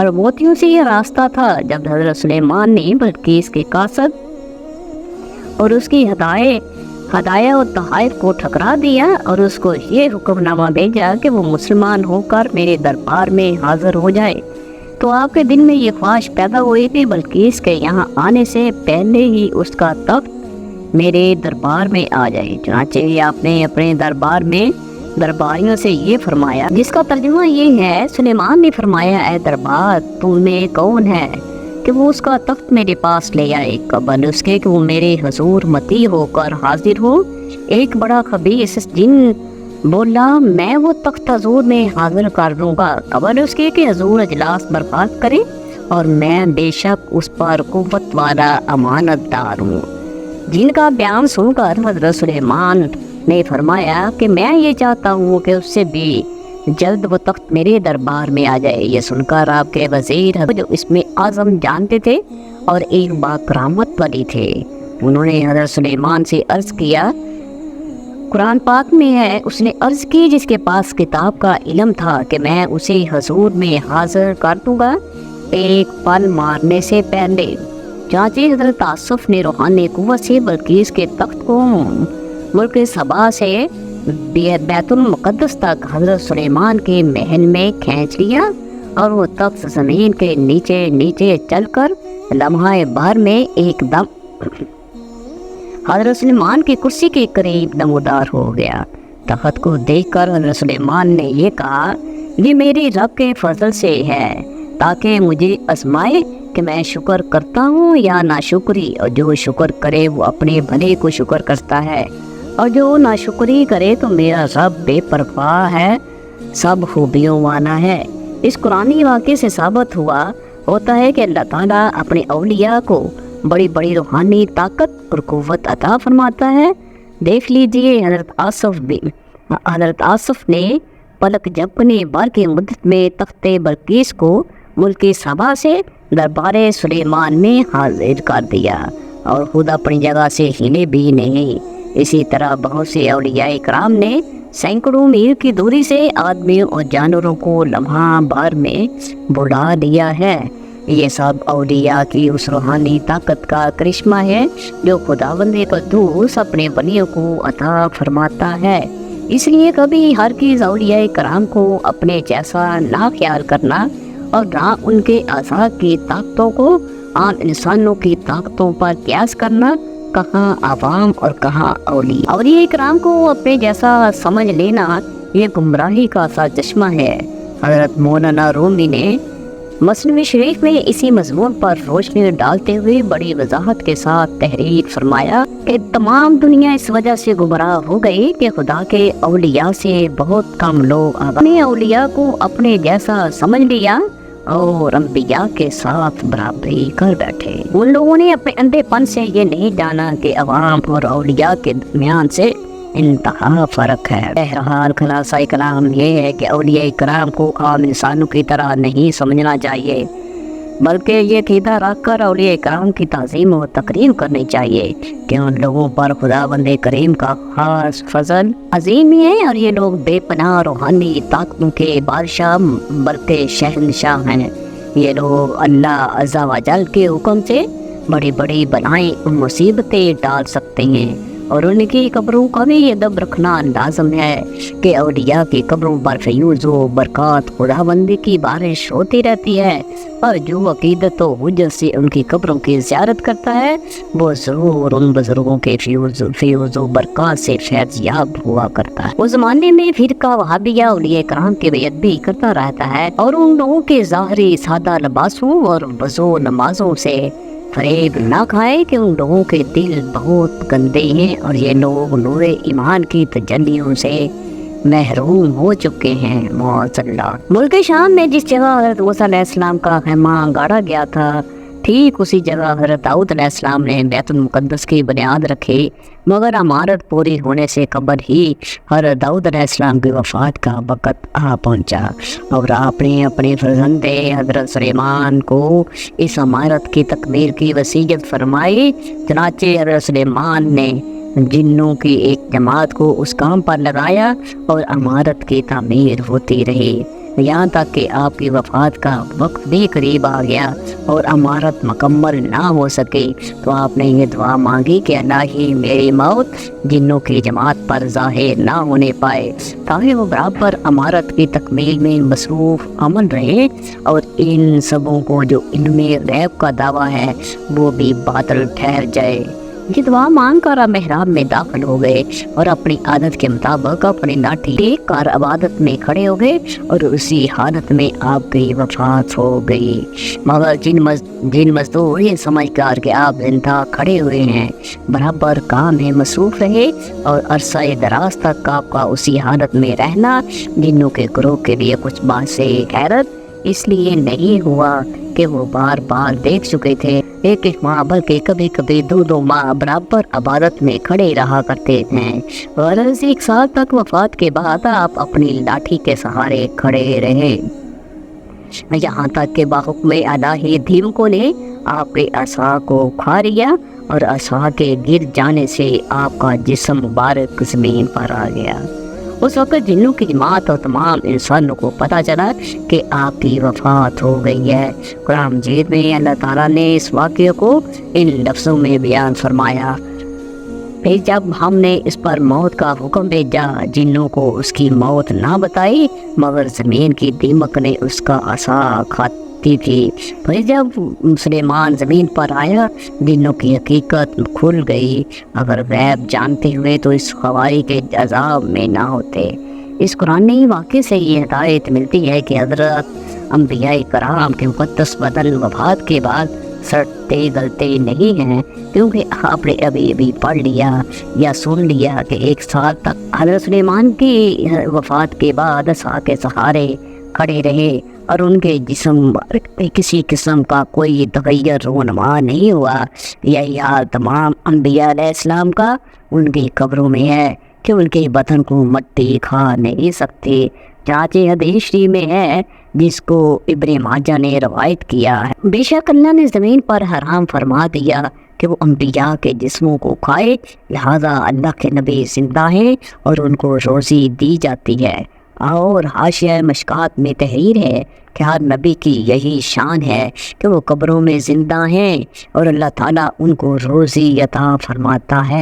اور موتیوں سے یہ راستہ تھا جب حضرت سلیمان نے بلقیس کے قاصد اور اس کی ہدایہ و تحائف کو ٹھکرا دیا اور اس کو یہ حکم نامہ بھیجا کہ وہ مسلمان ہو کر میرے دربار میں حاضر ہو جائے، تو آپ کے دل میں یہ خواہش پیدا ہوئی کہ بلقیس کے یہاں آنے سے پہلے ہی اس کا تخت میرے دربار میں آ جائے۔ چنانچہ آپ نے اپنے دربار میں درباریوں سے یہ فرمایا، جس کا ترجمہ یہ ہے، سلیمان نے فرمایا، اے دربار، تم میں کون ہے کہ وہ اس کا تخت میرے پاس لے آئے قبل اس کے کہ وہ میرے حضور مطیع ہو کر حاضر ہو۔ ایک بڑا خبیث جن بولا، میں وہ تخت حضور میں حاضر کر دوں گا قبل اس کے کہ حضور اجلاس برپا کرے، اور میں بے شک اس پر قوت والا امانت دار ہوں۔ جن کا بیان سن کر حضرت سلیمان نے فرمایا کہ میں یہ چاہتا ہوں کہ اس سے بھی جلد وہ تخت میرے دربار میں آ جائے۔ یہ سن کر آپ کے وزیر جو اس میں اعظم جانتے تھے اور ایک با کرامت والی تھے، انہوں نے حضرت سلیمان سے عرض کیا، قرآن پاک میں ہے، اس نے عرض کی جس کے پاس کتاب کا علم تھا کہ میں اسے حضور میں حاضر کر دوں گا ایک پل مارنے سے پہلے۔ چانچہ حضرت آصف نے روحانی قوت سے بلقیس کے تخت کو ملک سبا سے بیت المقدس تک حضرت سلیمان کے محل میں کھینچ لیا، اور وہ تخت زمین کے نیچے نیچے چل کر لمحہ بھر میں ایک دم حضرت سلیمان کی کرسی کے قریب نمودار ہو گیا۔ تخت کو دیکھ کر حضرت سلیمان نے یہ کہا، یہ میری رب کے فضل سے ہے تاکہ مجھے آزمائے کہ میں شکر کرتا ہوں یا ناشکری، اور جو شکر کرے وہ اپنے بھلے کو شکر کرتا ہے، اور جو ناشکری کرے تو میرا رب بے پرواہ ہے، سب خوبیوں والا ہے۔ اس قرآنی واقعے سے ثابت ہوتا ہے کہ اللہ تعالیٰ اپنے اولیاء کو بڑی بڑی روحانی طاقت اور قوت عطا فرماتا ہے۔ دیکھ لیجئے حضرت آصف نے پلک جھپکنے بھر کی مدت میں تخت بلقیس کو ملک سبا سے دربار سلیمان میں حاضر کر دیا، اور خود اپنی جگہ سے ہلے بھی نہیں۔ اسی طرح بہت سے اولیاء کرام نے سینکڑوں میل کی دوری سے آدمیوں اور جانوروں کو لمحہ بھر میں بلا لیا ہے۔ یہ سب اولیاء کی اس روحانی طاقت کا کرشمہ ہے جو خداوند قدوس اپنے ولیوں کو عطا فرماتا ہے۔ اس لیے کبھی ہرگز اولیاء کرام کو اپنے جیسا نہ خیال کرنا، اور نہ ان کے اعضاء کی طاقتوں کو عام انسانوں کی طاقتوں پر قیاس کرنا۔ کہاں عوام اور کہاں اولیاء کرام کو اپنے جیسا سمجھ لینا یہ گمراہی کا سا چشمہ ہے۔ حضرت مولانا رومی نے مثنوی شریف میں اسی مضمون پر روشنی ڈالتے ہوئے بڑی وضاحت کے ساتھ تحریر فرمایا کہ تمام دنیا اس وجہ سے گمراہ ہو گئی کہ خدا کے اولیاء سے بہت کم لوگ اپنے اولیاء کو اپنے جیسا سمجھ لیا اور انبیاء کے ساتھ برابری کر بیٹھے۔ ان لوگوں نے اپنے اندھے پن سے یہ نہیں جانا کہ عوام اور اولیاء کے درمیان سے انتہا فرق ہے۔ بہرحال خلاصہ کلام یہ ہے کہ اولیاء کرام کو عام انسانوں کی طرح نہیں سمجھنا چاہیے، بلکہ یہ عقیدہ رکھ کر اولیاء کرام کی تعظیم و تقریم کرنی چاہیے کہ ان لوگوں پر خداوند کریم کا خاص فضل عظیم ہے، اور یہ لوگ بے پناہ روحانی طاقتوں کے بادشاہ بلکہ شہنشاہ ہیں۔ یہ لوگ اللہ عز و جل کے حکم سے بڑی بڑی بلائیں اور مصیبتیں ڈال سکتے ہیں، اور ان کی قبروں کا بھی ادب رکھنا لازم ہے کہ اولیاء کی قبروں پر فیوز و برکات خداوندی کی بارش ہوتی رہتی ہے، اور جو عقیدت و حجت سے ان کی قبروں کی زیارت کرتا ہے وہ ضرور ان بزرگوں کے فیوز و برکات سے فیض یاب ہوا کرتا ہے۔ اس زمانے میں فرقہ وہابیہ اولیاء کرام کی بیعت بھی کرتا رہتا ہے، اور ان لوگوں کے ظاہری سادہ لباسوں اور وضو نمازوں سے فریب نہ کھائے کہ ان لوگوں کے دل بہت گندے ہیں، اور یہ لوگ نور ایمان کی تجلیوں سے محروم ہو چکے ہیں۔ معاذاللہ۔ ملک شام میں جس جگہ حضرت موسیٰ علیہ السلام کا خیمہ گاڑا گیا تھا، ٹھیک اسی جگہ حضرت داؤد علیہ السلام نے بیت المقدس کی بنیاد رکھی، مگر عمارت پوری ہونے سے قبل ہی حضرت داؤد علیہ السلام کی وفات کا وقت آ پہنچا، اور آپ نے اپنے فرزند حضرت سلیمان کو اس عمارت کی تکمیل کی وصیت فرمائی۔ چنانچہ حضرت سلیمان نے جنوں کی ایک جماعت کو اس کام پر لگایا، اور عمارت کی تعمیر ہوتی رہی۔ یہاں تک کہ آپ کی وفات کا وقت بھی قریب آ گیا اور امارت مکمل نہ ہو سکے تو آپ نے یہ دعا مانگی کہ الہی میری موت جنوں کی جماعت پر ظاہر نہ ہونے پائے، تاکہ وہ برابر امارت کی تکمیل میں مصروف عمل رہے اور ان سبوں کو جو علم غیب کا دعویٰ ہے وہ بھی باطل ٹھہر جائے۔ یہ دعا مانگ کر آپ محراب میں داخل ہو گئے اور اپنی عادت کے مطابق اپنی لاٹھی ٹیک کر عبادت میں کھڑے ہو گئے اور اسی حالت میں آپ کی وفات ہو گئی۔ مگر جن مزدور یہ سمجھ کر کہ آپ زندہ کھڑے ہوئے ہیں برابر کام میں مصروف رہے اور عرصہ دراز تک آپ کا اسی حالت میں رہنا جنوں کے گروہ کے لیے کچھ باعث حیرت اس لیے نہیں ہوا کہ وہ بار بار دیکھ چکے تھے ایک ماہ بلکہ کبھی کبھی دو ماہ برابر عبادت میں کھڑے رہا کرتے ہیں، اور 1 سال تک وفات کے بعد آپ اپنی لاٹھی کے سہارے کھڑے رہے، یہاں تک کہ بحکم الہی دیمکوں نے آپ کے عصا کو کھا لیا اور عصا کے گر جانے سے آپ کا جسم مبارک زمین پر آ گیا۔ اس وقت جنوں کی جماعت اور تمام انسانوں کو پتہ چلا کہ آپ کی وفات ہو گئی ہے۔ قرآن مجید میں اللہ تعالیٰ نے اس واقعے کو ان لفظوں میں بیان فرمایا، پھر جب ہم نے اس پر موت کا حکم بھیجا جنوں کو اس کی موت نہ بتائی مگر زمین کی دیمک نے اس کا عصا کھاتی تھی، پھر جب سلیمان زمین پر آیا جنوں کی حقیقت کھل گئی، اگر غیب جانتے ہوئے تو اس خواری کے عذاب میں نہ ہوتے۔ اس قرآنی واقعے سے یہ ہدایت ملتی ہے کہ حضرت انبیاء کرام کے مقدس بدن وفات کے بعد سڑتے گلتے نہیں ہیں، کیونکہ آپ نے ابھی پڑھ لیا یا سن لیا کہ 1 سال تک حضرت سلیمان کی وفات کے بعد عصا کے سہارے کھڑے رہے اور ان کے جسم مبارک میں کسی قسم کا کوئی تغیر رونما نہیں ہوا۔ یہی حال تمام انبیاء علیہ السلام کا ان کی قبروں میں ہے کہ ان کے بدن کو مٹی کھا نہیں سکتی، چنانچہ حدیث شریف میں ہے جس کو ابن ماجہ نے روایت کیا ہے، بے شک اللہ نے زمین پر حرام فرما دیا کہ وہ انبیاء کے جسموں کو کھائے، لہذا اللہ کے نبی زندہ ہیں اور ان کو روزی دی جاتی ہے۔ اور حاشیہ مشکات میں تحریر ہے کہ ہر نبی کی یہی شان ہے کہ وہ قبروں میں زندہ ہیں اور اللہ تعالیٰ ان کو روزی عطا فرماتا ہے۔